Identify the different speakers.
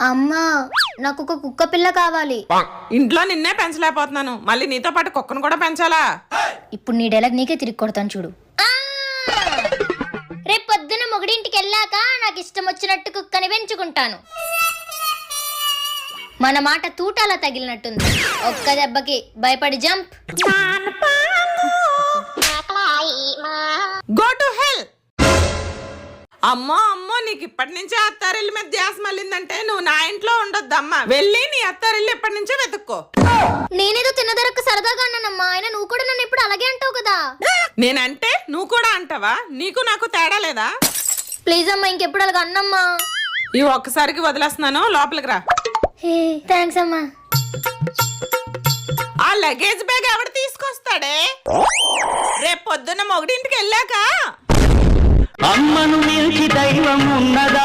Speaker 1: అమ్మా నాకు ఒక కుక్క పిల్ల కావాలి.
Speaker 2: ఇంట్లో నిన్నే పెంచలేకపోతున్నాను, మళ్ళీ నీతో పాటు కుక్కను కూడా పెంచాలా?
Speaker 1: ఇప్పుడు నీ డైలాగ్ నీకే తిరిగి కొడతాను చూడు. రేపు పొద్దున మొగుడింటికి వెళ్ళాక నాకు ఇష్టం వచ్చినట్టు కుక్కని పెంచుకుంటాను. మన మాట తూటాలా తగిలినట్టుంది. ఒక్క దెబ్బకి భయపడి జంప్.
Speaker 2: Go to hell. అమ్మో అమ్మో, నీకు ఇప్పటి నుంచే అత్తారిల్లు మీద ధ్యాస మళ్ళిందంటే నువ్వు నా ఇంట్లో ఉండొద్దమ్మా. వెళ్ళి నీ అత్తారిల్లు ఇప్పటి నుంచే వెతుక్కో.
Speaker 1: నేనేదో తిన్నదరకు సరదాగా అన్నానమ్మా, ఆయన నువ్వు కూడా నన్ను ఎప్పుడు అలాగే అంటావు కదా.
Speaker 2: నేనంటే నువ్వు కూడా అంటావా? నీకు నాకు తేడా లేదా?
Speaker 1: ప్లీజ్ అమ్మా, ఇంకెప్పుడు అలాగ అన్నమ్మా.
Speaker 2: ఈ ఒక్కసారికి వదిలేస్తున్నాను, లోపలికి రా.
Speaker 1: హే థ్యాంక్స్ అమ్మా.
Speaker 2: ఆ లగేజ్ బ్యాగ్ ఎవడు తీసుకొస్తాడే? రేపు పొద్దున్న మొగుడింటికి వెళ్ళాక
Speaker 3: అమ్మను మించి దైవం ఉన్నదా?